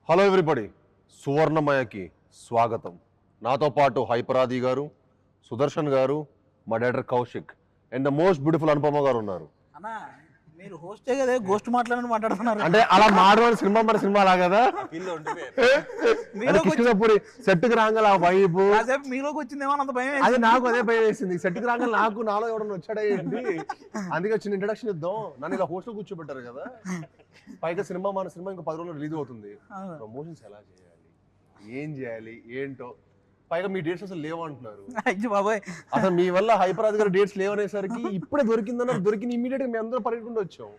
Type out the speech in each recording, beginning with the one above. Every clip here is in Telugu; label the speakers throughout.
Speaker 1: హలో ఎవ్రీబడి, సువర్ణమయకి స్వాగతం. నాతో పాటు హైపరాది గారు, సుదర్శన్ గారు, మా director Kaushik and the most beautiful Anupama గారు ఉన్నారు.
Speaker 2: అన్నా మీరు హోస్టే కదా, గోస్ట్ మాట్లాడుతున్నారు
Speaker 1: అంటే అలా మాట్లాడే సినిమా మన సినిమా లా కదా. కృష్ణపూరి సెట్కి రాగల ఆ వైబ్
Speaker 2: మీలోకి వచ్చిందేమో అంత భయం.
Speaker 1: అది నాకు అదే భయం వేసింది. సెట్కి రాగల నాలో ఎవడన్నా వచ్చాడా ఏంటి, అందుకే వచ్చిన ఇంట్రడక్షన్ ఇద్దాం. నన్ను ఇలా హోస్టల్ కూర్చోబెట్టారు కదా. పైగా మన సినిమా ఇంకా 10 రోజులు రిలీజ్ అవుతుంది. ప్రమోషన్స్ ఎలా చేయాలి, ఏం చేయాలి ఏంటో, పైగా మీ డేట్స్ అసలు లేవంటున్నారు.
Speaker 2: అయ్యో బాబాయ్,
Speaker 1: అసలు మీ వల్ల హైపరాజ్ గారు డేట్స్ లేవనేసరికి ఇప్పుడే దొరికిందన్నారు. దొరికిన ఇమీడియట్ గా మేము అందరూ పరిగెట్టుకుంటూ వచ్చాం.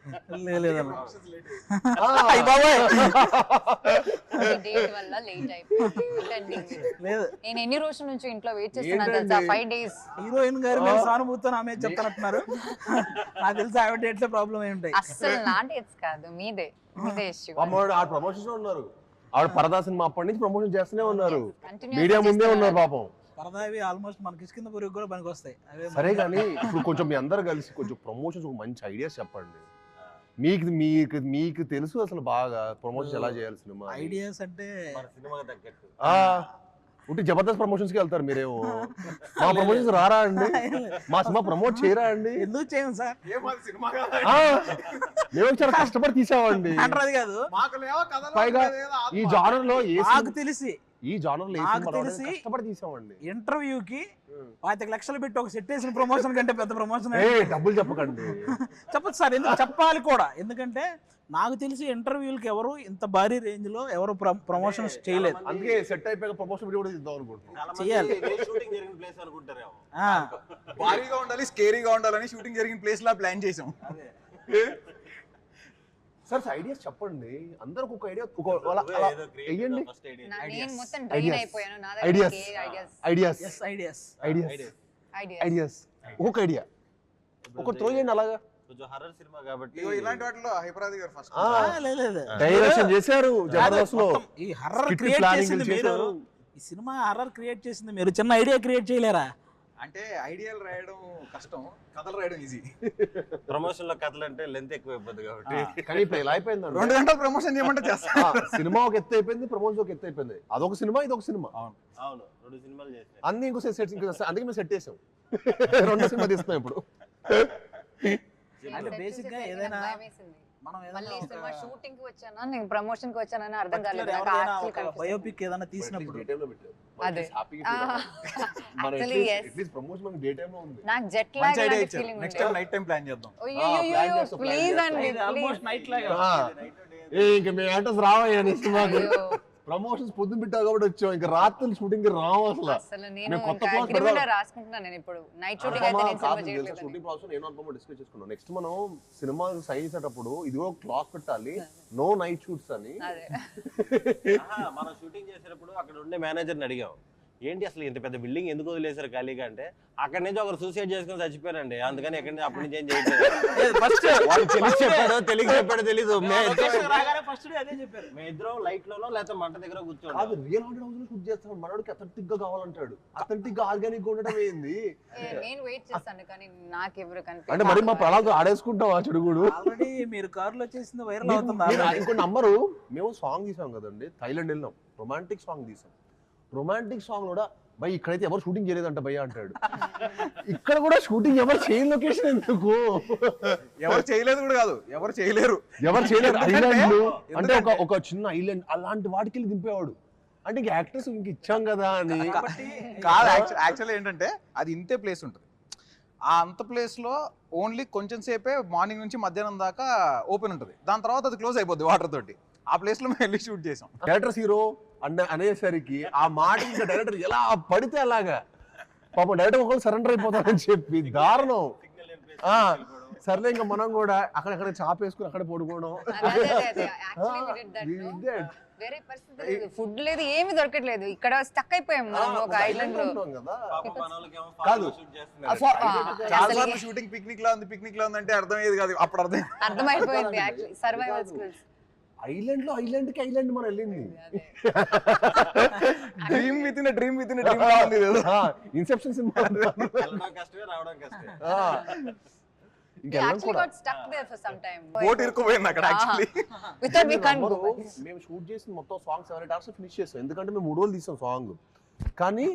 Speaker 3: నేను ఎన్ని రోజుల నుంచి ఇంట్లో వెయిట్ చేస్తున్నా తెలుసా? 5 days.
Speaker 2: హీరోయిన్ గారు మేము సానుభూతితో ఆమె చెప్తానంటున్నారు. నాకు తెలిసి ఆవిడ డేట్స్ ప్రాబ్లం ఏమి ఉంటాయి.
Speaker 3: అసలు నా డేట్స్ కాదు, మీదే ఇష్యూ.
Speaker 1: ఆ ప్రమోషన్స్ ఉన్నారు. ఆవిడ పరదా సినిమా అప్పటి నుంచి ప్రమోషన్ చేస్తూనే ఉన్నారు. మీడియా ముందే ఉన్నారు పాపం.
Speaker 2: పరదావి ఆల్మోస్ట్ మనకి కింద పురుగు కూడా పనికి వస్తాయి.
Speaker 1: సరే కానీ ఇప్పుడు కొంచెం మీ అందరు కలిసి కొంచెం ప్రమోషన్స్ ఒక మంచి ఐడియాస్ చెప్పండి. మీకు మీకు మీకు తెలుసు అసలు బాగా ప్రమోషన్స్ ఎలా చేయాలి సినిమా
Speaker 2: ఐడియాస్ అంటే.
Speaker 1: ఉంటే జబర్దస్త్ ప్రమోషన్స్ కి వెళ్తారు మీరేమో. మా ప్రమోషన్స్ రారా అండి, మా సినిమా ప్రమోట్ చేయరా అండి?
Speaker 2: ఎందుకు చేయము సార్,
Speaker 1: మేము చాలా కష్టపడి తీసామండి.
Speaker 2: అది కాదు,
Speaker 1: పైగా ఈ జానర్ లో
Speaker 2: నాకు తెలిసి
Speaker 1: కష్టపడి తీసామండి.
Speaker 2: ఇంటర్వ్యూకి 25 లక్షలు పెట్టి ఒక సెట్ వేసిన ప్రమోషన్ కంటే పెద్ద ప్రమోషన్.
Speaker 1: డబ్బులు చెప్పకండి.
Speaker 2: చెప్పదు సార్, ఎందుకు చెప్పాలి కూడా. ఎందుకంటే నాకు తెలిసి ఇంటర్వ్యూలకి ఎవరు ఇంత భారీ రేంజ్ లో ఎవరు ప్రమోషన్స్ చేయలేదు.
Speaker 1: అందుకే సెట్ అయిపోయాక ప్రమోషన్ వీడియో కూడా ఇద్దాం అనుకుంటున్నాం.
Speaker 2: చేయాలి.
Speaker 4: భారీగా ఉండాలి, స్కేరీగా ఉండాలని షూటింగ్ జరిగిన ప్లేస్ లా ప్లాన్ చేసాం.
Speaker 1: సార్ ఐడియాస్ చెప్పండి. అందరికి ఒక ఐడియా ఒక ఐడియా ఒక త్రో చేయండి. అలాగా
Speaker 4: ఇలాంటి వాటిలో హైపరాది గారు ఫస్ట్
Speaker 1: డైరెక్షన్ చేశారు జబర్దస్త్ లో.
Speaker 2: ఈ హర్రర్ క్రియేట్ చేసింది మీరు, ఈ సినిమా హర్రర్ క్రియేట్ చేసింది మీరు. చిన్న ఐడియా క్రియేట్ చేయలేరా?
Speaker 4: అంటే ఐడియాలు రాయడం కష్టం, కథలు రాయడం ఈజీ.
Speaker 5: ప్రమోషన్ లో కథలు అంటే లెంత్ ఎక్కువ అయిపోద్ది కాబట్టి.
Speaker 1: కానీ ఇప్పుడు ఇలా అయిపోయింది,
Speaker 4: 2 గంటలు ప్రమోషన్ చేయమంటే చేస్తా.
Speaker 1: సినిమా ఒక ఎత్తు అయిపోయింది, ప్రమోషన్ ఒక ఎత్తు అయిపోయింది. అదొక సినిమా, ఇదొక సినిమా.
Speaker 5: అవును 2 సినిమాలు చేసాం.
Speaker 1: అన్ని ఇంకో సెట్, అందుకే మేము సెట్ చేసాం. 2 సినిమా తీస్తున్నాం ఇప్పుడు.
Speaker 2: అంటే బేసిక్ గా ఏదైనా
Speaker 3: షూటింగ్ కి వచ్చానా నేను ప్రమోషన్ కి వచ్చానని అర్థం కాలేదు.
Speaker 2: బయోపిక్ ఏదైనా తీసినప్పుడు
Speaker 3: నాకు jet lag feeling.
Speaker 4: Next time night time plan చేద్దాం.
Speaker 3: ప్లీజ్ అండి,
Speaker 2: ఆల్మోస్ట్ నైట్ లాగా.
Speaker 1: ఇంకా మేము యాక్టర్స్ రావయ్యా సినిమాకి. ప్రమోషన్స్ పొద్దున పెట్టావు కాబట్టి వచ్చాం. ఇంకా రాత్రి షూటింగ్ రావు అసలు.
Speaker 3: నేను అగ్రిమెంట్ రాసుకుంటున్నాను. నేను ఇప్పుడు నైట్ షూటింగ్ అయితే నేను సినిమా చేయట్లేదు.
Speaker 1: షూటింగ్ ప్రాసెస్ నేను అనుకోమో డిస్కస్ చేసుకున్నాం. నెక్స్ట్ మనం సినిమా సైన్ చేసేటప్పుడు ఇదిగో క్లాక్ పెట్టాలి, నో నైట్ షూట్స్ అని.
Speaker 5: మనం షూటింగ్ చేసేటప్పుడు అక్కడ ఉండే మేనేజర్ని అడిగాం, ఏంటి అసలు ఇంత పెద్ద బిల్డింగ్ ఎందుకు వదిలేసారు ఖాళీగా అంటే, అక్కడ నుంచి ఒకరు సూసైడ్ చేసుకుని చచ్చిపోయారండి, అందుకని ఎక్కడి నుంచి అప్పటి నుంచి ఏం చేయలేదు.
Speaker 2: ఫస్ట్
Speaker 5: వాళ్ళు తెలిసి చెప్పాడో తెలీదు.
Speaker 2: మేమిద్దరం
Speaker 5: లైట్ లోనో లేకపోతే మంట దగ్గర కూర్చోండి.
Speaker 1: అది రియల్ హాంటెడ్ హౌస్ లో షూట్ చేస్తాం. మనోడికి అథెంటిక్ గా కావాలంటాడు. అథెంటిక్ గా ఆర్గానిక్ ఉండడం ఏంది?
Speaker 3: నేను వెయిట్ చేస్తాను కానీ నాకు ఎవరు కనిపించలేదు.
Speaker 1: అంటే మరి మా ప్రణాళిక ఆడేసుకుంటాం. ఆ చెడుగుడు
Speaker 2: ఆల్రెడీ మీరు కారులో చేసింది వైరల్ అవుతుంది.
Speaker 1: ఇంకో నంబరు మేము సాంగ్ తీసాం కదండి, థైలాండ్ వెళ్ళినాం, రొమాంటిక్ సాంగ్ తీసాం. రొమాంటిక్ సాంగ్ కూడా భయ్ ఇక్కడైతే ఎవరు షూటింగ్ చేయలేదంట భయ్య అంటాడు. ఇక్కడ కూడా షూటింగ్ ఎవరు చేయని లొకేషన్ ఎందుకు?
Speaker 4: ఎవరు చేయలేదు కూడా కాదు, ఎవరు చేయలేరు.
Speaker 1: ఐలాండ్ అంటే ఒక చిన్న ఐలాండ్ అలాంటి వాటికి వెళ్ళి దింపేవాడు. అంటే ఇంక యాక్టర్స్ ఇంక ఇచ్చాం కదా అని
Speaker 4: కాదు. యాక్చువల్లీ ఏంటంటే అది ఇంతే ప్లేస్ ఉంటుంది. ఆ అంత ప్లేస్ లో ఓన్లీ కొంచెం సేపే మార్నింగ్ నుంచి మధ్యాహ్నం దాకా ఓపెన్ ఉంటుంది. దాని తర్వాత అది క్లోజ్ అయిపోద్ది వాటర్ తోటి. ఆ ప్లేస్ లో మేము వెళ్ళి షూట్ చేసాం.
Speaker 1: డైరెక్టర్స్ హీరో అనేసరికి ఆ మాట ఇంకా డైరెక్టర్ ఎలా పడితే అలాగా పాపం డైరెక్టర్ ఒకళ్ళు సరెండర్ అయిపోతారని చెప్పి దారుణం. సర్లే ఇంకా మనం కూడా అక్కడక్కడ చాపేసుకుని అక్కడ పడుకోవడం.
Speaker 3: వేరే పరిస్థితి లేదు, ఫుడ్ లేదు, ఏమి దొరకట్లేదు. ఇక్కడ స్టక్ అయిపోయాం మనం ఒక ఐలాండ్ లో.
Speaker 1: కాదు
Speaker 4: చాలా సార్లు షూటింగ్ పిక్నిక్ లో ఉంది అంటే అర్థమయ్యేది కాదు. అప్పుడు
Speaker 3: అర్థమైపోయింది యాక్చువల్లీ సర్వైవల్ స్కిల్స్.
Speaker 1: ఐలాండ్ కి ఐలాండ్ మనం వెళ్ళింది.
Speaker 4: Dream with in dream
Speaker 1: Inception cinema. ఇంకా వెళ్ళం
Speaker 3: actually
Speaker 1: కూడా.
Speaker 3: got stuck there for some time.
Speaker 4: Boat ఇరుక్కుపోయింది అక్కడ actually.
Speaker 3: We thought we can't go.
Speaker 1: మేము షూట్ చేసిన మొత్తం సాంగ్ 7-8 hours ఫినిష్ చేసాం, ఎందుకంటే మేము 3 రోజులు తీసాం సాంగ్. కానీ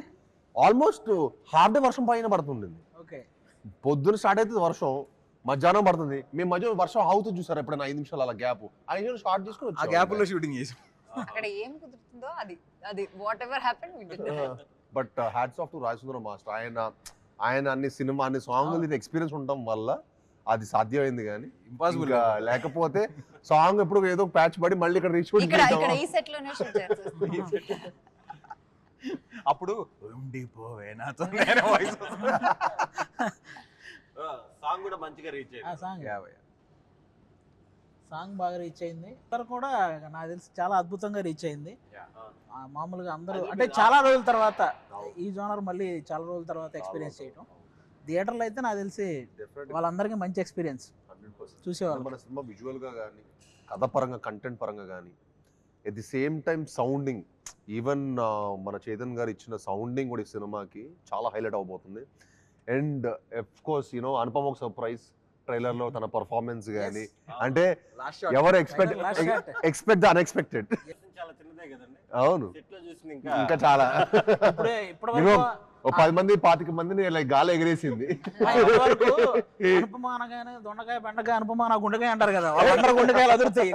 Speaker 1: ఆల్మోస్ట్ హాఫ్ డే వర్షం పైన పడుతుండింది.
Speaker 2: ఓకే.
Speaker 1: పొద్దున స్టార్ట్ అవుతుంది వర్షం, మధ్యాహ్నం పడుతుంది. మేము మధ్య వర్షం ఆగుతుంది చూసారు ఎప్పుడైనా 5 నిమిషాలు అలా గ్యాప్, 5 నిమిషాలు స్టార్ట్ చేసుకుని
Speaker 4: ఆ గ్యాప్ లో షూటింగ్ చేసాం.
Speaker 3: అక్కడ ఏం కుదురుతుందో అది whatever happen we did.
Speaker 1: But hats off to Rajasundaram master. ఆయన అన్ని సినిమా అన్ని సాంగ్ ఎక్స్పీరియన్స్ ఉండటం వల్ల అది సాధ్యమైంది. కానీ
Speaker 4: ఇంపాసిబుల్
Speaker 1: లేకపోతే సాంగ్ ఎప్పుడు ఏదో ప్యాచ్ పడి మళ్ళీ ఇక్కడ రీషూట్
Speaker 3: ఇక్కడ ఈ సెట్ లోనే షూట్ చేస్తాం.
Speaker 4: అప్పుడు ఉండిపోవే నాతో వాయిస్
Speaker 5: సాంగ్ కూడా మంచిగా రీచ్ అయ్యింది.
Speaker 2: సాంగ్ బాగా రీచ్ అయింది. అందరు కూడా నాకు తెలిసి చాలా అద్భుతంగా రీచ్ అయింది. మామూలుగా అందరూ అంటే చాలా రోజుల తర్వాత ఈ జోనర్ మళ్ళీ చాలా రోజుల తర్వాత ఎక్స్పీరియన్స్ చేయడం. థియేటర్లో అయితే నాకు తెలిసి వాళ్ళందరికీ మంచి ఎక్స్పీరియన్స్ చూసేవాళ్ళు.
Speaker 1: మన సినిమా విజువల్ గా కానీ, కథ పరంగా, కంటెంట్ పరంగా కానీ, at the same time sounding, even మన చైతన్ గారు ఇచ్చిన సౌండింగ్ కూడా ఈ సినిమాకి చాలా హైలైట్ అవబోతుంది. అండ్ ఆఫ్ కోర్స్ అనుపమ ఒక సర్ప్రైజ్ ట్రైలర్ లో తన పర్ఫార్మెన్స్ కానీ, అంటే ఎవరు ఎక్స్పెక్ట్ ద అన్ఎక్స్పెక్టెడ్.
Speaker 5: చాలా చిన్నదే కదండి.
Speaker 1: అవును,
Speaker 5: సెట్ లో చూసింది
Speaker 1: ఇంకా చాలా
Speaker 2: ఇప్పటివరకు
Speaker 1: 10 మంది 25 మందిని లైక్ గాలి ఎగిరేసింది.
Speaker 2: అనుపమ అనగానే దొండకాయ బెండకాయ అనుపమ నా గుండెకాయ అంటారు కదా, వాళ్ళందరూ గుండెకాయలు అదురుతాయి.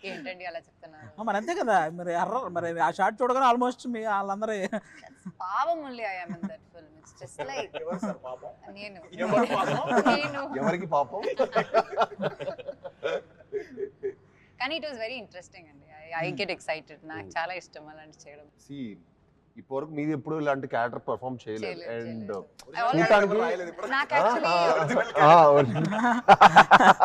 Speaker 3: ఏంటండి అలా చెప్తున్నారు?
Speaker 2: మరి అంతే కదా, మరి ఆ షార్ట్ చూడగానే ఆల్మోస్ట్ మీ వాళ్ళందరూ
Speaker 3: పాపం only I am in that film. It's just like నేను
Speaker 1: ఎవరికి పాపం.
Speaker 3: కానీ ఇట్ వాస్ వెరీ ఇంట్రెస్టింగ్ అండి. I get excited. నాకు చాలా ఇష్టం అలాంటి చేయడం.
Speaker 1: ఇప్పటివరకు మీరు ఎప్పుడు ఇలాంటి క్యారెక్టర్ పర్ఫామ్ చేయలేదు. అండ్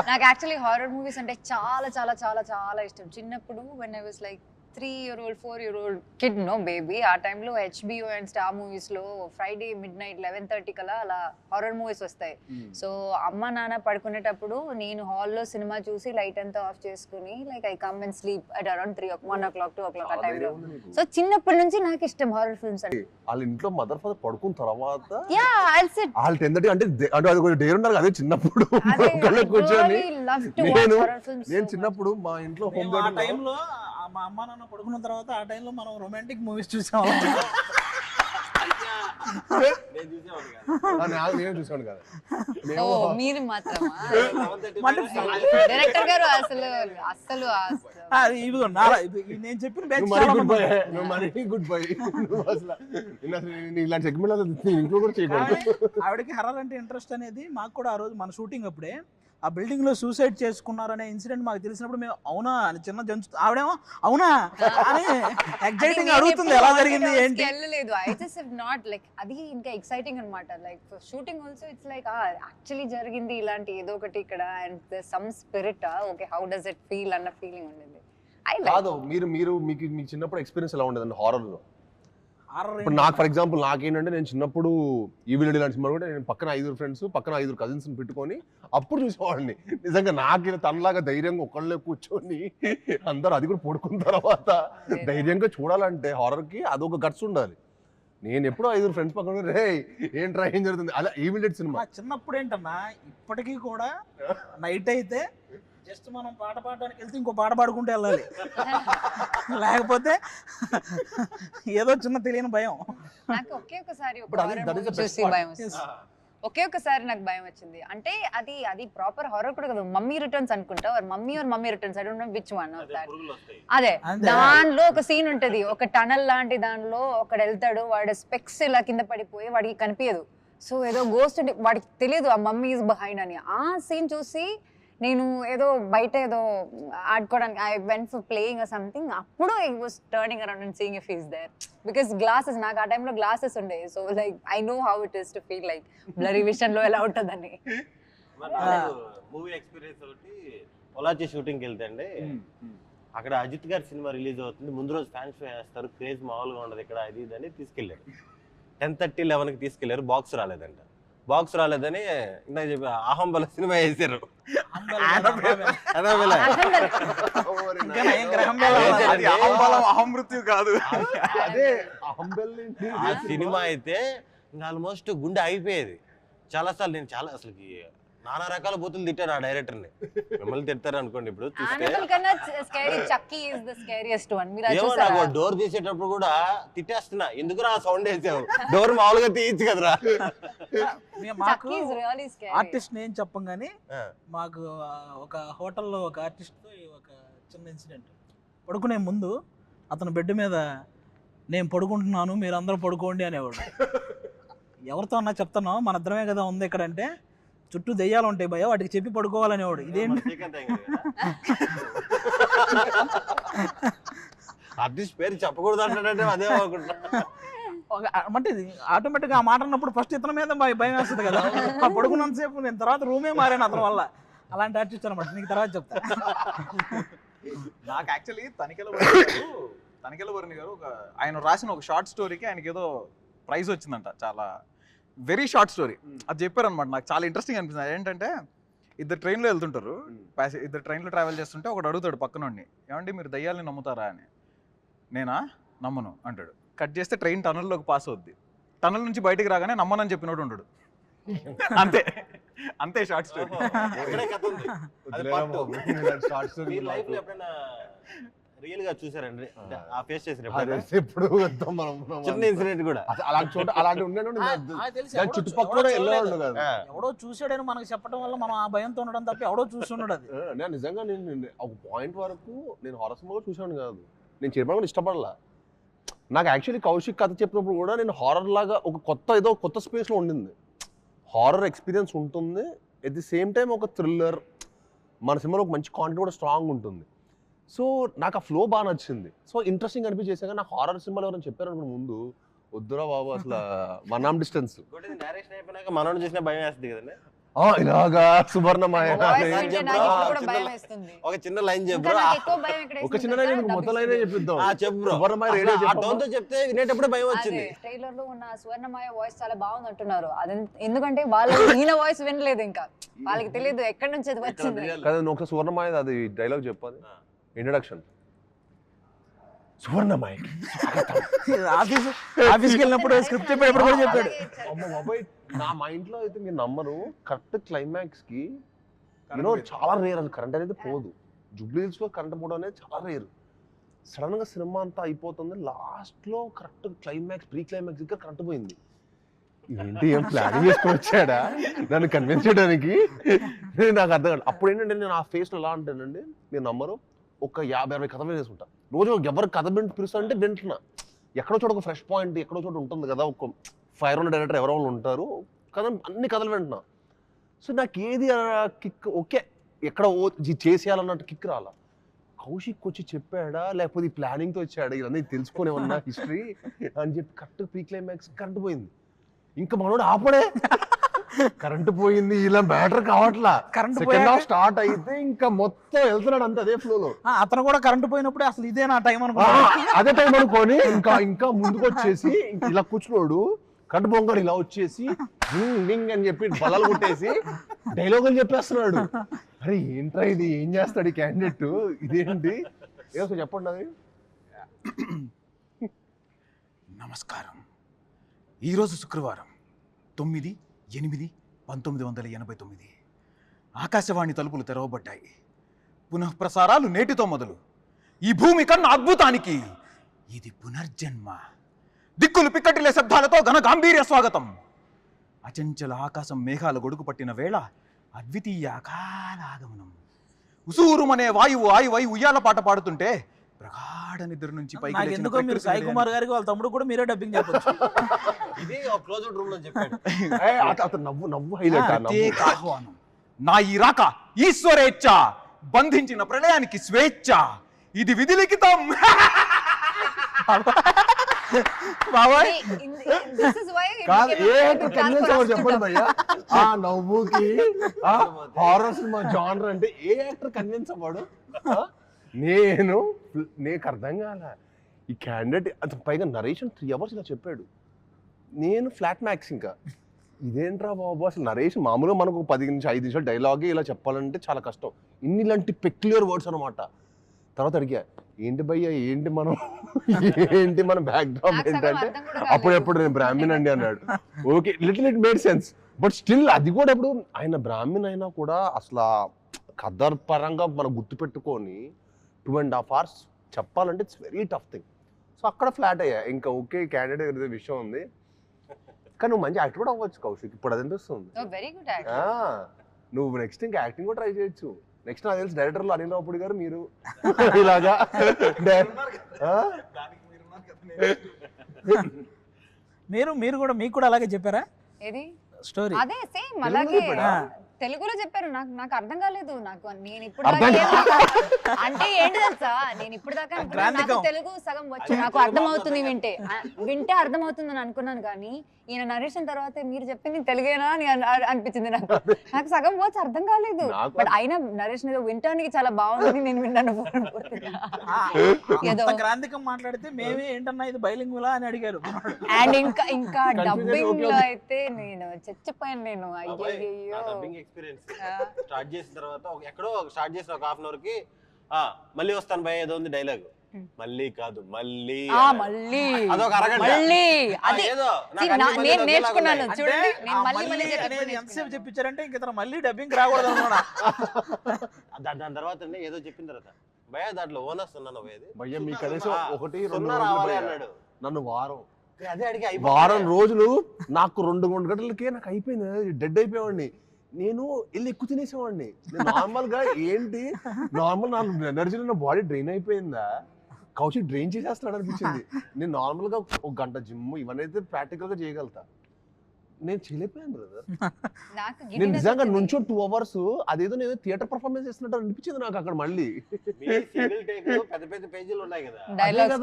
Speaker 3: నాకు యాక్చువల్లీ హారర్ మూవీస్ అంటే చాలా చాలా చాలా చాలా ఇష్టం. చిన్నప్పుడు when I was like 3-year-old 4-year-old kid, no baby, ఆ టైంలో HBO అండ్ స్టార్ మూవీస్ లో ఫ్రైడే midnight 11:30 కలా అలా హారర్ మూవీస్ వస్తాయి. సో అమ్మ నాన్న పడుకునేటప్పుడు నేను హాల్లో సినిమా చూసి లైట్ అంతా ఆఫ్ చేసుకుని like I come and sleep at around 1 o'clock 2 o'clock ఆ టైంలో. సో చిన్నప్పటి నుంచి నాకు ఇష్టం హారర్ ఫిల్మ్స్ అంటే.
Speaker 1: వాళ్ళ ఇంట్లో మదర్ ఫాదర్ పడుకున్న తర్వాత వాళ్ళు 10:30 అంటే అది కొంచెం డేర్ ఉన్నారు అదే చిన్నప్పుడు కూర్చొని. నేను చిన్నప్పుడు మా ఇంట్లో హోమ్ గార్డెన్
Speaker 2: టైంలో మా అమ్మ నాన్న పడుకున్న తర్వాత ఆ టైంలో మనం రొమాంటిక్ మూవీస్ చూసాం.
Speaker 1: నేను చూసాను కదా.
Speaker 3: మీరు మాత్రమా? డైరెక్టర్ గారు అసలు
Speaker 2: ఇదిగో నేను చెప్పిన
Speaker 1: గుడ్ బై. ఇలాంటి సెగ్మెంట్ ఇంట్లో కూడా చేయకూడదు.
Speaker 2: ఆవిడకి హర్రర్ అంటే ఇంట్రెస్ట్ అనేది మాకు కూడా ఆ రోజు మన షూటింగ్ అప్పుడే ఆ బిల్డింగ్ లో సూసైడ్ చేసుకున్నారనే ఇన్సిడెంట్ మాకు తెలిసినప్పుడు మేము అవునా అని చిన్న జంతు ఆవిడేమో అవునా అని ఎక్సైటింగ్ అడుగుతుంది ఎలా జరిగింది ఏంటి.
Speaker 3: వెళ్ళలేదు. I just have not like అది ఇంకా ఎక్సైటింగ్ అన్నమాట. Like for shooting also it's like actually జరిగింది ఇలాంటి ఏదో ఒకటి ఇక్కడ and some spirit okay how does it feel అన్న ఫీలింగ్ ఉండేది.
Speaker 1: కాదు మీకు మీ చిన్నప్పుడు ఎక్స్పీరియన్స్ ఎలా ఉండేదండి హారర్ లో? ఇప్పుడు నాకు ఫర్ ఎగ్జాంపుల్ నాకేంటంటే నేను చిన్నప్పుడు ఈవిల్ డెడ్ లాంటి సినిమా కూడా నేను పక్కన 5 ఫ్రెండ్స్ పక్కన 5 కజిన్స్ పెట్టుకొని అప్పుడు చూసేవాడిని. నిజంగా నాకు తనలాగా ధైర్యంగా ఒకళ్ళే కూర్చొని అందరూ అది కూడా పడుకున్న తర్వాత ధైర్యంగా చూడాలంటే హారర్ కి అదొక గట్స్ ఉండాలి. నేను ఎప్పుడో 5 ఫ్రెండ్స్ పక్కన రే ఏంట్రా ఏం జరుగుతుంది అలా ఈవిల్ డెడ్ సినిమా.
Speaker 2: చిన్నప్పుడు ఏంటన్నా ఇప్పటికీ కూడా నైట్ అయితే జస్ట్ మనం పాట పాడడానికి వెళ్తే ఇంకో పాట పాడుకుంటూ వెళ్ళాలి, లేకపోతే ఏదో చిన్న తెలియని భయం.
Speaker 3: నాకు ఒకే ఒకసారి నాకు భయం వచ్చింది. అంటే అది ప్రాపర్ హారర్ కూడా కదా, మమ్మీ రిటర్న్స్ అనుకుంటా, mummy returns I don't know which one of that. అదే దానిలో ఒక సీన్ ఉంటది, ఒక టనల్ లాంటి దానిలో ఒకడు వెళ్తాడు, వాడి స్పెక్స్ ఇలా కింద పడిపోయి వాడికి కనిపించదు. సో ఏదో గోస్ట్ వాడికి తెలియదు ఆ మమ్మీ ఇస్ బిహైండ్ అని. ఆ సీన్ చూసి నేను ఏదో బయట ఏదో ఆడుకోవడానికి I went for playing or something, అప్పుడు I was turning around and seeing if he's there because glasses నాకు ఆ టైంలో గ్లాసెస్ ఉండే. So like I know how it is to feel like blurry విషన్లో ఎలా ఉంటుందని.
Speaker 5: మూవీ ఎక్స్పీరియన్స్ ఒకటి పొలాచి షూటింగ్కి వెళ్తే అండి, అక్కడ అజిత్ గారి సినిమా రిలీజ్ అవుతుంది, ముందు రోజు ఫ్యాన్స్ షో వేస్తారు, క్రేజ్ మామూలుగా ఉండదు ఇక్కడ, అది ఇదని తీసుకెళ్ళారు. 10:30, 11కి తీసుకెళ్లారు, బాక్స్ రాలేదంట. బాక్స్ రాలేదని ఇందాక చెప్పి అహంబల సినిమా వేసారు.
Speaker 4: అదే
Speaker 5: ఆ సినిమా అయితే ఇంకా ఆల్మోస్ట్ గుండె అయిపోయేది. చాలాసార్లు నేను అసలుకి నానా రకాల బూతులు తిట్టాను ఆ డైరెక్టర్ని. మిమ్మల్ని తిడతారు అనుకోండి ఇప్పుడు చూస్తే.
Speaker 3: Annabelle కన్నా scary Chucky is the scariest one. మీరు అది
Speaker 5: ఏమో
Speaker 3: చూసారా?
Speaker 5: నాకు డోర్ తీసేటప్పుడు కూడా తిట్టేస్తున్నా, ఎందుకురా సౌండ్ వేసావు, డోర్ మామూలుగా తీయచ్చు కదరా.
Speaker 2: మాకు
Speaker 3: Chucky is really scary.
Speaker 2: Artist నేను చెప్పం కానీ మాకు ఒక హోటల్లో ఒక ఆర్టిస్ట్తో ఒక చిన్న ఇన్సిడెంట్. పడుకునే ముందు అతను బెడ్ మీద నేను పడుకుంటున్నాను మీరు అందరూ పడుకోండి అనేవాడు. ఎవరితో అన్నా చెప్తున్నావు మన ఇద్దరమే కదా ఉంది ఇక్కడ అంటే, చుట్టూ దెయ్యాలు ఉంటాయి భయ వాటికి చెప్పి పడుకోవాలనేవాడు. ఇదేంటి
Speaker 5: ఆర్టిస్ట్ పేరు చెప్పకూడదు అంటాడంటే అదే అనుకుంటా.
Speaker 2: అంటే ఆటోమేటిక్గా ఆ మాట అన్నప్పుడు ఫస్ట్ ఇతని మీద భయం వేస్తుంది కదా. ఆ పడుకున్నంతసేపు నేను తర్వాత రూమే మారాను అతని వల్ల. అలాంటి ఆర్టిస్ట్ అనమాట, నీకు తర్వాత చెప్తా.
Speaker 4: నాకు యాక్చువల్లీ తనికెల వరుణ్ గారు ఆయన రాసిన ఒక షార్ట్ స్టోరీకి ఆయనకి ఏదో ప్రైజ్ వచ్చిందంట. చాలా వెరీ షార్ట్ స్టోరీ అది చెప్పారనమాట. నాకు చాలా ఇంట్రెస్టింగ్ అనిపిస్తుంది. ఏంటంటే ఇద్దరు ట్రైన్లో వెళ్తుంటారు, ఇద్దరు ట్రైన్లో ట్రావెల్ చేస్తుంటే ఒకడు అడుగుతాడు పక్కనోడిని, ఏమండి మీరు దయ్యాలని నమ్ముతారా అని. నేనా నమ్మను అంటాడు. కట్ చేస్తే ట్రైన్ టనల్లోకి పాస్ అవుద్ది. టనల్ నుంచి బయటికి రాగానే నమ్మనని చెప్పినోడు ఉంటాడు. అంతే అంతే షార్ట్ స్టోరీ.
Speaker 5: ఎక్కడే కథ ఉంది. అది part two. మీ లైఫ్ లో ఎప్పుడైనా రియల్ గా చూసారండి ఆ ఫేస్ చేసిన
Speaker 1: ఎప్పుడు
Speaker 5: చిన్న ఇన్సిడెంట్ కూడా?
Speaker 1: అలాంటి చోట అలాంటి ఉన్నాను చుట్టుపక్కల వెళ్ళేవాళ్ళు కదా.
Speaker 2: ఎవడో చూసాడని మనకు చెప్పడం వల్ల మనం ఆ భయంతో ఉండడం తప్ప ఎవడో చూస్తున్నాడు. అది
Speaker 1: నేను నిజంగా నేను ఒక పాయింట్ వరకు నేను హారర్ సినిమా కూడా చూసాను కాదు, నేను చెప్పడం కూడా ఇష్టపడలా. నాకు యాక్చువల్లీ కౌశిక్ కథ చెప్పినప్పుడు కూడా నేను హారర్ లాగా ఒక కొత్త స్పేస్లో ఉండింది. హారర్ ఎక్స్పీరియన్స్ ఉంటుంది, ఎట్ ది సేమ్ టైం ఒక థ్రిల్లర్, మన సినిమాలో ఒక మంచి కాంటెంట్ కూడా స్ట్రాంగ్ ఉంటుంది. సో నాకు ఆ ఫ్లో బాగా నచ్చింది. సో ఇంట్రెస్టింగ్ అనిపించేసాక నాకు హారర్ సినిమాలు ఎవరైనా చెప్పారు అనుకున్న ముందు వద్దురా బాబు అసలు వన్ ఆర్మ్ డిస్టెన్స్.
Speaker 5: డైరెక్షన్ అయిపోయినాక మనోడు చూసిన భయం వేస్తుంది కదండి.
Speaker 1: ఇలాగా సువర్ణమాయ
Speaker 5: ఒక చిన్న లైన్ చెప్పు,
Speaker 1: ఒక చిన్న లైన్ మొత్తం లైన్ చెప్పిద్దాం.
Speaker 5: సువర్ణమాయ చెప్తే వినేటప్పుడు భయం వచ్చింది.
Speaker 3: ట్రైలర్ లో ఉన్న సువర్ణమాయ వాయిస్ చాలా బాగుంది అంటున్నారు. అది ఎందుకంటే వాళ్ళు ఈయన వాయిస్ వినలేదు, ఇంకా వాళ్ళకి తెలియదు ఎక్కడి నుంచి అది వచ్చింది
Speaker 1: కదా. నువ్వు ఒక సువర్ణమాయ అది డైలాగ్ చెప్పాలి, ఇంట్రడక్షన్. సువర్ణమాయ
Speaker 2: ఆఫీస్కి వెళ్ళినప్పుడు స్క్రిప్ట్ చెప్పేటప్పుడు కూడా చెప్పాడు.
Speaker 1: అమ్మ బాబాయ్, నా మైండ్ లో అయితే మీరు నమ్మరు, కరెక్ట్ క్లైమాక్స్ కి చాలా రేర్ అది కరెంట్ అనేది పోదు. జూబ్లీ హిల్స్ లో కరెంట్ పోవడం అనేది చాలా రేర్. సడన్ గా సినిమా అంతా అయిపోతుంది, లాస్ట్ లో కరెక్ట్ క్లైమాక్స్ ప్రీ క్లైమాక్స్ దగ్గర కరెంట్ పోయింది. ఏంటి ఏం ప్లానింగ్ చేసుకొని వచ్చాడా నన్ను కన్విన్స్ చేయడానికి? నాకు అర్థం కాదు. అప్పుడు ఏంటంటే నేను ఆ ఫేస్ లో ఎలా అంటానండి, మీరు నమ్మరు, ఒక 50-60 కథ వేసుకుంటా రోజు. ఎవరు కథ పిలుస్తా అంటే వింటున్నా, ఎక్కడో చోట ఒక ఫ్రెష్ పాయింట్ ఎక్కడో చోట ఉంటుంది కదా, ఒక 500 డైరెక్టర్ ఎవరో వాళ్ళు ఉంటారు కదా, అన్ని కథలు వింటున్నా. సో నాకు ఏది కిక్ ఓకే ఎక్కడ చేసేయాలన్నట్టు కిక్ రాలా. కౌశిక్ వచ్చి చెప్పాడా లేకపోతే ఈ ప్లానింగ్తో వచ్చాడా ఇవన్నీ తెలుసుకునే ఉన్నా హిస్టరీ అని చెప్పి కరెక్ట్ ప్రీ క్లైమాక్స్ కరెంట్ పోయింది. ఇంకా మనోడు ఆపడే, కరెంట్ పోయింది, ఇలా మ్యాటర్ కావట్లా. సెకండ్ హాఫ్ స్టార్ట్ అయితే ఇంకా మొత్తం వెళ్తున్నాడు అంతే అదే ఫ్లో లో.
Speaker 2: అతను కూడా కరెంట్ పోయినప్పుడు అసలు ఇదే నా టైం
Speaker 1: అదే టైం అనుకోని ఇంకా ముందుకు వచ్చేసి ఇలా కూర్చున్నాడు. కరెంట్ పోగాడు ఇలా వచ్చేసి డింగ్ అని చెప్పి బలాలు కొట్టేసి డైలాగులు చెప్పేస్తున్నాడు. అరే ఏంట్రా ఇది, ఏం చేస్తాడు ఈ క్యాండిడేట్, ఇదేంటి ఏదో చెప్పండి అది.
Speaker 4: నమస్కారం. ఈరోజు శుక్రవారం 9/8/1989 ఆకాశవాణి తలుపులు తెరవబడ్డాయి. పునఃప్రసారాలు నేటితో మొదలు. ఈ భూమి కన్నా అద్భుతానికి ఇది పునర్జన్మ. దిక్కులు పిక్కటిలే శబ్దాలతో ఘన గాంభీర్య స్వాగతం. అచంచల ఆకాశం మేఘాల గొడుగు పట్టిన వేళ అద్వితీయ అకాలాగమనం. ఉసూరుమనే వాయువు ఆయువై ఉయ్యాల పాట పాడుతుంటే ప్రగాఢ నిద్ర నుంచి పైకి
Speaker 2: ఎందుకో మీరు సాయి కుమార్ గారికి వాళ్ళ తమ్ముడు కూడా మీరే డబ్బింగ్ చెప్పొచ్చు.
Speaker 5: ఇది క్లోజ్అవుట్ రూమ్ లో చెప్పాడు.
Speaker 1: అతను నవ్వు హైలైట్.
Speaker 4: ఆహ్వానం. నా ఈ రాక ఈశ్వరేచ్ఛ, బంధించిన ప్రళయానికి స్వేచ్ఛ, ఇది విధి లిఖితం.
Speaker 1: బాబాయ్ చెప్పండి భయ్యా, ఆ నవ్వుకి హారర్ సినిమా జానర్ అంటే ఏ యాక్టర్ కన్విన్స్ అవ్వడు? నీకు అర్థం కాల ఈ క్యాండిడేట్. అతను పైగా నరేషన్ 3 hours ఇలా చెప్పాడు. నేను ఫ్లాట్ మ్యాక్స్ ఇంకా ఇదేంట్రా బాబు అసలు నరేషన్. మామూలుగా మనకు 10 నుంచి 5 నిమిషాలు డైలాగే ఇలా చెప్పాలంటే చాలా కష్టం. ఇలాంటి పెక్యులర్ వర్డ్స్ అనమాట. తర్వాత అడిగా ఏంటి భయ్యా ఏంటి మన బ్యాక్ డ్రాప్ ఏంటంటే అప్పుడెప్పుడు నేను బ్రాహ్మణ్ అండి అన్నాడు. Okay little it made sense. But still అది కూడా ఇప్పుడు ఆయన బ్రాహ్మణ్ అయినా కూడా అసలు కథ పరంగా మనం గుర్తుపెట్టుకొని 2.5 hours చెప్పాలంటే it's very tough thing. So అక్కడ ఫ్లాట్ అయ్యా, ఇంకా ఓకే క్యాండిడేట్ ఏదో విషయం ఉంది, కానీ నువ్వు మంచి యాక్టర్ కూడా అవ్వచ్చు కౌశిక్, ఇప్పుడు అది అనిపిస్తుంది.
Speaker 3: వెరీ గుడ్
Speaker 1: నువ్వు నెక్స్ట్ ఇంకా యాక్టింగ్ కూడా ట్రై చేయొచ్చు. నెక్స్ట్ నాకు తెలిసి డైరెక్టర్లు అనిల్ రావుపూడి గారు మీరు ఇలాగా
Speaker 2: మీరు కూడా మీకు కూడా అలాగే చెప్పారా
Speaker 3: ఏది
Speaker 2: స్టోరీ?
Speaker 3: అదే సేమ్ అలాగే తెలుగులో చెప్పారు. నాకు అర్థం కాలేదు. నేను ఇప్పుడు అంటే ఏంటి తెలుసా, నేను ఇప్పుడు దాకా నాకు తెలుగు సగం వచ్చు, నాకు అర్థం అవుతుంది వింటే అర్థం అవుతుంది అని అనుకున్నాను. కానీ ఈయన నరేషన్ తర్వాత మీరు చెప్పింది తెలుగేనా అని అనిపించింది నాకు సగం వచ్చు అర్థం కాలేదు. బట్ అయినా నరేషన్ ఏదో వింటానికి చాలా బాగుంది, నేను విన్నాను.
Speaker 2: ఏదో గ్రాంధికం మాట్లాడితే మేమే ఏంటన్నా ఇది బైలింగులా అని అడిగారు.
Speaker 3: అండ్ ఇంకా డబ్బింగ్ లో అయితే నేను చచ్చిపోయాను. నేను
Speaker 5: డబ్బింగ్ ఎక్స్పీరియన్స్ స్టార్ట్ చేసిన తర్వాత ఎక్కడో స్టార్ట్ చేసిన ఒక 1/2 hour కి మళ్ళీ వస్తాను భయ ఏదో ఉంది డైలాగ్, మళ్ళీ కాదు మళ్ళీ అదొక అరగంట ఏదో
Speaker 3: నేను నేర్చుకున్నాను చూడండి. నేను మళ్ళీ
Speaker 2: ఎంతసేపు చెప్పించారంటే ఇంక మళ్ళీ డబ్బింగ్ రాకూడదు అన్నమాట.
Speaker 5: దాని తర్వాత ఏదో చెప్పిన తర్వాత భయ దాంట్లో ఓనర్స్ ఉన్నాను
Speaker 1: భయ్య మీ కనీసం 1-2
Speaker 5: రావాలి అన్నాడు.
Speaker 1: నన్ను
Speaker 5: అదే అడిగి
Speaker 1: వారం రోజులు నాకు 2 గంటలకే నాకు అయిపోయింది, డెడ్ అయిపోయేవాడిని. నేను వెళ్ళి ఎక్కువ తినేసేవాడిని. నార్మల్ గా ఏంటి నార్మల్ నా ఎనర్జీ నా బాడీ డ్రైన్ అయిపోయిందా, కౌశిక్ డ్రైన్ చేసేస్తున్నాడు అనిపించింది. నేను నార్మల్ గా 1 గంట జిమ్ ఇవన్నీ అయితే ప్రాక్టికల్ గా చేయగలుగుతా, నేను చేయలేకపోయాను బ్రదర్. నేను నిజంగా నుంచో 2 hours అదేదో నేను థియేటర్ పర్ఫార్మెన్స్ చేస్తున్నట్టు అనిపించింది నాకు అక్కడ. మళ్ళీ
Speaker 5: పెద్ద పెద్ద పేజీలు ఉన్నాయి కదా,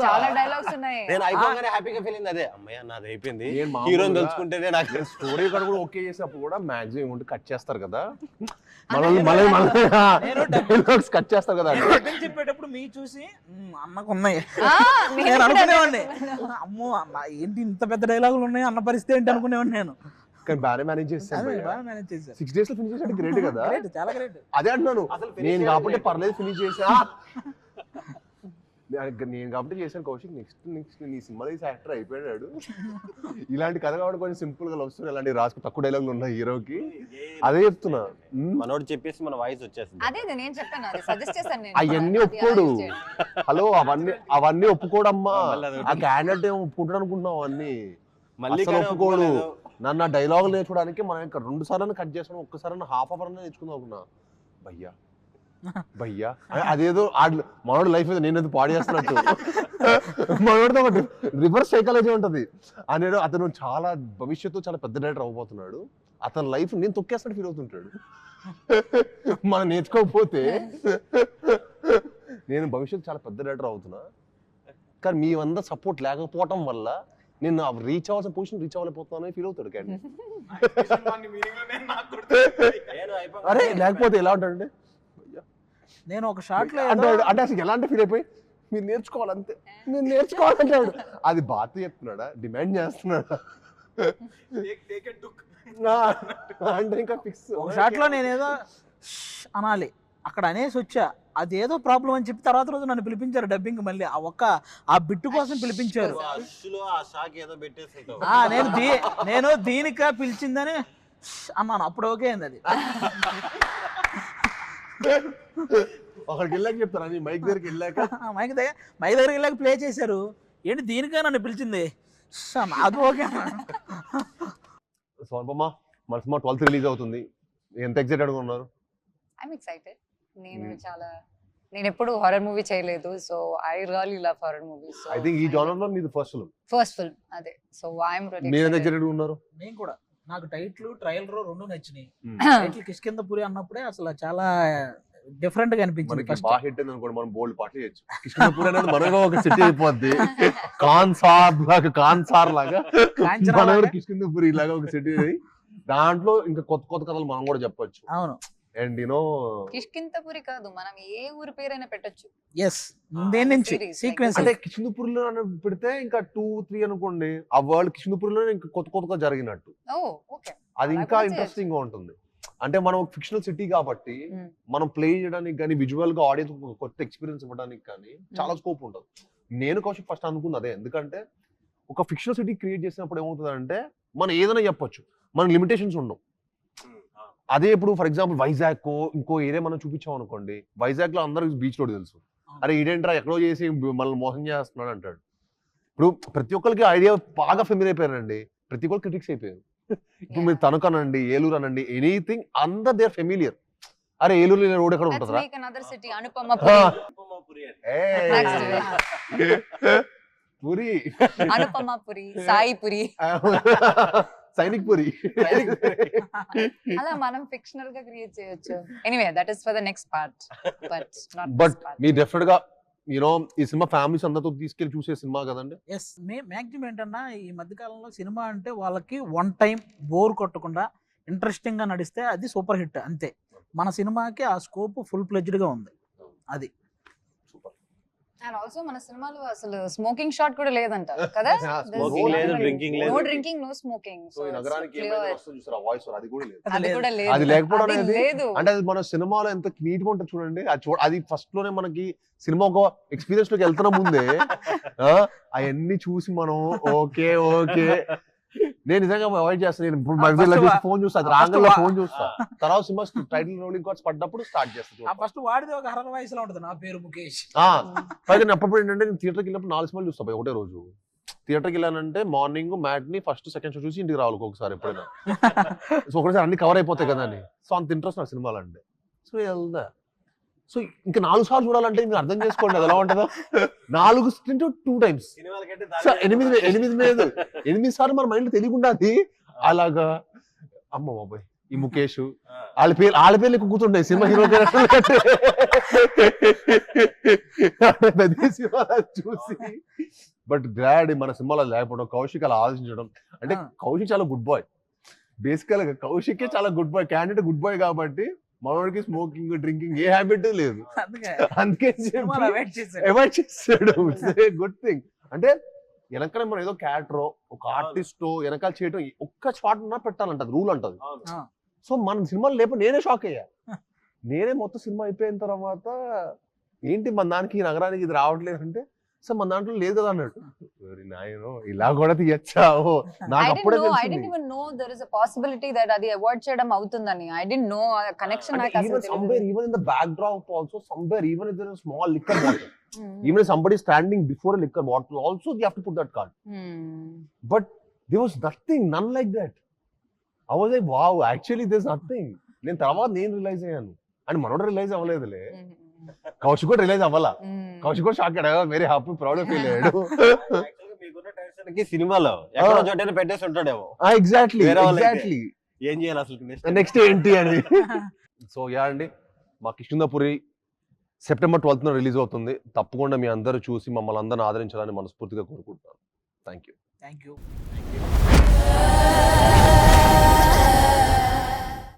Speaker 3: చాలా డైలాగ్స్ ఉన్నాయి.
Speaker 5: నేను అయిపోగానే హ్యాపీగా ఫీల్ అయింది. అదే అమ్మయ్య నాది అయిపోయింది, హీరోని తెలుసుకుంటేనే నాకు
Speaker 1: స్టోరీ కూడా ఓకే చేసినప్పుడు కూడా మాక్సిమం ఉంటే కట్ చేస్తారు కదా, కట్ చేస్తారు కదా.
Speaker 2: చెప్పేటప్పుడు మీ చూసి అన్నకు ఉన్నాయి నేను అనుకునేవాడిని, అమ్మో ఏంటి ఇంత పెద్ద డైలాగులు ఉన్నాయి అన్న పరిస్థితి ఏంటి అనుకునేవాడిని నేను.
Speaker 1: కానీ బాగా మేనేజ్ చేస్తాను. 6 days లో ఫినిష్ చేసాడు, గ్రేట్ కదా,
Speaker 2: చాలా గ్రేట్.
Speaker 1: అదే అంటున్నాను నేను కాబట్టి పర్లేదు ఫినిష్ చేసా, నేను కాబట్టి చేశాను. కౌశిక్ నెక్స్ట్ నీ సినిమా తీసి యాక్టర్ అయిపోయాడు. ఇలాంటి కథ కాబట్టి కొంచెం సింపుల్ గా వస్తుంది, ఇలాంటి రాసుకు తక్కువ డైలాగులు ఉన్నాయి హీరోకి. అదే చెప్తున్నా,
Speaker 5: మనోడు చెప్పేసి మన వాయిస్ వచ్చేస్తుంది.
Speaker 3: అదే నేను చెప్పాను, అది సజెస్ట్ చేశాను నేను.
Speaker 1: అవన్నీ ఒప్పుకోడు. హలో అవన్నీ ఒప్పుకోడమ్మా. ఆ క్యాండిడేట్ ఏమో ఒప్పుకుంటాడు అనుకుంటున్నావు, అవన్నీ మళ్ళీ ఒప్పుకోడు. నన్ను డైలాగులు నేర్చుకోవడానికి మనం ఇంకా 2 సార్లు కట్ చేసాను, ఒక్కసారి హాఫ్ అవర్ నేర్చుకుందాం అనుకున్నా. భయ్యా అదేదో మనోడు లైఫ్ మీద నేనేదో పాడు చేస్తున్నట్టు, మనోడితో ఒకటి రివర్స్ సైకాలజీ ఉంటది అనేది. అతను చాలా భవిష్యత్తు చాలా పెద్ద డైరెక్టర్ అవ్వబోతున్నాడు, అతని లైఫ్ నేను తొక్కేస్తాడు ఫీల్ అవుతుంటాడు. మనం నేర్చుకోకపోతే నేను భవిష్యత్తు చాలా పెద్ద డైరెక్టర్ అవుతున్నా, కానీ మీ అందరూ సపోర్ట్ లేకపోవటం వల్ల నేను రీచ్ అవ్వాల్సిన పొజిషన్ రీచ్ అవ్వలేకపోతున్నాను ఫీల్ అవుతాడు క్యాండి. అరే లేకపోతే ఎలా ఉంటాడంటే
Speaker 2: నేను ఒక షాట్ లో
Speaker 1: అంటే అసలు ఎలాంటి ఫీల్ అయిపోయి మీరు నేర్చుకోవాలంతే, నేను నేర్చుకోవాలంటాడు. అది బాత్ చెప్తున్నాడా, డిమాండ్ చేస్తున్నాడా అంటే ఇంకా ఫిక్స్.
Speaker 2: ఒక షాట్ లో నేనేదో అనాలి అక్కడ అనేసి వచ్చా, అదేదో ప్రాబ్లం అని చెప్పి తర్వాత రోజు నన్ను పిలిపించారు డబ్బింగ్, మళ్ళీ ఆ బిట్టు కోసం పిలిపించారు. నేను దీనిక పిలిచిందని అన్నాను, అప్పుడు ఓకే అయింది. అది
Speaker 1: అక్కడికి వెళ్ళాక చెప్తాను, మైక్ దగ్గరికి వెళ్ళాక
Speaker 2: మైక్ దగ్గరికి వెళ్ళాక ప్లే చేశారు, ఏంటి దీనిక నన్ను పిలిచింది, అది ఓకే.
Speaker 1: సోనపమ్మ మన సినిమా 12th రిలీజ్ అవుతుంది, ఎంత ఎక్సైటెడ్ గా ఉన్నారు?
Speaker 3: I'm excited. నేను ఎప్పుడు హారర్ మూవీ చేయలేదు, so I really love horror movies.
Speaker 1: I think ఈ జోనర్ లో మీది ఫస్ట్ ఫిల్మ్. అదే సో ఐఎమ్ రియల్లీ మీరు ఎంత ఎక్సైటెడ్ గా ఉన్నారు?
Speaker 2: నేను కూడా, నాకు టైటిల్ ట్రయల్ 2 నచ్చినాయి. టైటిల్ కిష్కింధపురి అన్నప్పుడే అసలు చాలా డిఫరెంట్ గా అనిపించింది.
Speaker 1: మనకి బాగా హిట్ అయింది అనుకోండి, మనం బోల్డ్ పాటలు చేయొచ్చు. కిష్కింధపురి అనేది మనగా ఒక సిటీ అయిపోద్ది, కాన్సార్ లాగా మన కిష్కింధపురి లాగా ఒక సిటీ. దాంట్లో ఇంకా కొత్త కొత్త కథలు మనం కూడా చెప్పొచ్చు.
Speaker 2: అవును.
Speaker 1: అండ్
Speaker 3: కిష్కింధపురి కాదు, మనం ఏ ఊరి పేరైనా పెట్టొచ్చు.
Speaker 2: దేని నుంచి సీక్వెన్స్
Speaker 1: అంటే కిష్కింధపురిలో పెడితే ఇంకా 2-3 అనుకోండి, ఆ వరల్డ్ కిష్కింధపురిలో ఇంకా కొత్త కొత్తగా జరిగినట్టు. అది ఇంకా ఇంట్రెస్టింగ్ గా ఉంటుంది. అంటే మనం ఫిక్షనల్ సిటీ కాబట్టి మనం ప్లే చేయడానికి కానీ విజువల్ గా ఆడియన్స్ కొత్త ఎక్స్పీరియన్స్ ఇవ్వడానికి కానీ చాలా స్కోప్ ఉంటుంది. నేను కౌశిక్ ఫస్ట్ అనుకుంది అదే, ఎందుకంటే ఒక ఫిక్షనల్ సిటీ క్రియేట్ చేసినప్పుడు ఏమవుతుంది అంటే మనం ఏదైనా చెప్పొచ్చు, మనకి లిమిటేషన్స్ ఉండవు. అదే ఇప్పుడు ఫర్ ఎగ్జాంపుల్ వైజాగ్ ఇంకో ఏరియా మనం చూపించాం అనుకోండి, వైజాగ్ లో అందరికి బీచ్ రోడ్ తెలుసు, అరే ఈడేంట్రా ఎక్కడో చేసి మనల్ని మోసం చేస్తున్నాడు అంటాడు. ఇప్పుడు ప్రతి ఒక్కరికి ఐడియా బాగా ఫెమిలియర్ అయిపోయారండి, ప్రతి ఒక్కరు క్రిటిక్స్ అయిపోయారు. ఇప్పుడు మీరు తణుకు అనండి, ఏలూరు అనండి, ఎనీథింగ్ అందరు దే ఆర్ ఫెమిలియర్. అరే ఏలూరు రోడ్ ఎక్కడ ఉంటుందా, పూరి,
Speaker 3: అనుపమపురి, సాయిపురి,
Speaker 1: సైనిక్ పురి.
Speaker 3: అలా మనం ఫిక్షనల్ గా క్రియేట్ చేయొచ్చు. Anyway that is for the next part.
Speaker 1: But me definite గా యూనో ఈ సినిమా ఫ్యామిలీస్ అందరితో తీసుకెళ్లి చూసే సినిమా కదండి.
Speaker 2: ఎస్, మ్యాక్సిమం ఏంటన్నా ఈ మధ్యకాలంలో సినిమా అంటే వాళ్ళకి వన్ టైం బోర్ కొట్టకుండా ఇంట్రెస్టింగ్ గా నడిస్తే అది సూపర్ హిట్ అంతే. మన సినిమాకి ఆ స్కోప్ ఫుల్ ఫ్లెడ్జ్డ్ గా ఉంది. అది
Speaker 3: అండ్ ఆల్సో మన సినిమాలో అసలు స్మోకింగ్ షాట్ కూడా లేదంట కదా.
Speaker 5: Smoking లేదు, drinking లేదు.
Speaker 3: No drinking, no smoking.
Speaker 1: So ఈ నగరానికి ఏమైనా వస్తుంది చూసారా వాయిస్, అది కూడా లేదు.
Speaker 3: అది కూడా లేదు.
Speaker 1: అది లేకపోవడం
Speaker 3: అది
Speaker 1: అనేది
Speaker 3: లేదు.
Speaker 1: అంటే అది మన సినిమాలో ఎంత నీట్ గా ఉంటుంది చూడండి. అది ఫస్ట్ లోనే మనకి సినిమా ఒక ఎక్స్పీరియన్స్ లోకి వెళ్తున్న ముందే అవన్నీ చూసి మనం ఓకే ఓకే నేను నిజంగా అవాయిడ్ చేస్తాను. నేను ఇప్పుడు ఫోన్ చూస్తాను, రాంగల్లో ఫోన్ చూస్తా, తర్వాత సినిమా టైటిల్ రోలింగ్ కార్డ్స్ పడ్డప్పుడు స్టార్ట్ చేస్తాను.
Speaker 2: ఫస్ట్ వాడిది ఒక హర్రర్ వాయిస్ లో ఉంటుంది, నా పేరు ముఖేష్.
Speaker 1: పైగా నేను అప్పుడు ఏంటంటే నేను థియేటర్కి వెళ్ళినప్పుడు 4 సినిమాలు చూస్తా ఒకటే రోజు. థియేటర్కి వెళ్ళానంటే morning matinee first second show చూసి ఇంటికి రావాలి ఒకసారి ఎప్పుడైనా. సో ఒకసారి అన్ని కవర్ అయిపోతాయి కదా అని. సో అంత ఇంట్రెస్ట్ నాకు సినిమాలు అంటే. సో వెళ్దా, సో ఇంకా 4 సార్లు చూడాలంటే మీరు అర్థం చేసుకోండి అది ఎలా ఉంటుందో. 4 2 times, 8 సార్లు మన మైండ్ తెలియకుండా అది అలాగా. అమ్మ బాబాయ్ ఈ ముఖేష్ వాళ్ళ పేర్లు ఎక్కువ కూర్చుంటాయి సినిమా హీరో చూసి. బట్ గ్లాడ్ మన సినిమాలో లేకపోవడం, కౌశిక్ అలా ఆలోచించడం. అంటే కౌశిక్ చాలా గుడ్ బాయ్, బేసికల్ గా కౌశిక్ చాలా good boy, candidate good boy కాబట్టి మనోడికి స్మోకింగ్ డ్రింకింగ్ ఏ హ్యాబిట్ లేదు. అందుకే అవాయిడ్ చేస్తాడు. Good thing. అంటే వెనకాల మనం ఏదో క్యారెక్టరో ఒక ఆర్టిస్టో వెనకాల చేయడం ఒక్క షాట్ ఉన్నా పెట్టాలంట, రూల్ అంటది. సో మన సినిమాలు లేకపోతే నేనే షాక్ అయ్యా. నేనే మొత్తం సినిమా అయిపోయిన తర్వాత ఏంటి మన దానికి ఈ నగరానికి ఇది రావట్లేదు అంటే, సో మన దాంట్లో లేదు కదా అన్నాడు. ఇలా కూడా తీయచ్చా, నాకు అప్పుడే
Speaker 3: I didn't even know there is a possibility that అది అవాయిడ్ చేయడం అవుతుందని. I didn't know కనెక్షన్ నాకు అసలు తెలియదు.
Speaker 1: Somewhere even in the backdrop also, somewhere even if there is a small liquor bottle, even if somebody is standing before a liquor bottle also they have to put that card. But there was none like that. I was like wow, actually there's nothing. నేను తర్వాత నేను రియలైజ్ అయ్యాను అని మనోడు రియలైజ్ అవ్వలేదులే. కౌశిక్ కూడా రిలీజ్ అవ్వాలా, కౌశిక్ కూడా షాక్ అయ్యాడు, వెరీ హ్యాపీ ప్రౌడ్ ఫీల్ అయ్యాడు.
Speaker 5: సినిమాలో ఎక్కడో చోట పెట్టేసి ఉంటాడేమో.
Speaker 1: ఎగ్జాక్ట్లీ
Speaker 5: ఏం చేయాలి అసలు
Speaker 1: నెక్స్ట్ ఏంటి అని. సో యా అండి, మా కిష్కింధపురి సెప్టెంబర్ 12th రిలీజ్ అవుతుంది. తప్పకుండా మీ అందరూ చూసి మమ్మల్ని అందరిని ఆదరించాలని మనస్ఫూర్తిగా కోరుకుంటున్నాను. Thank you.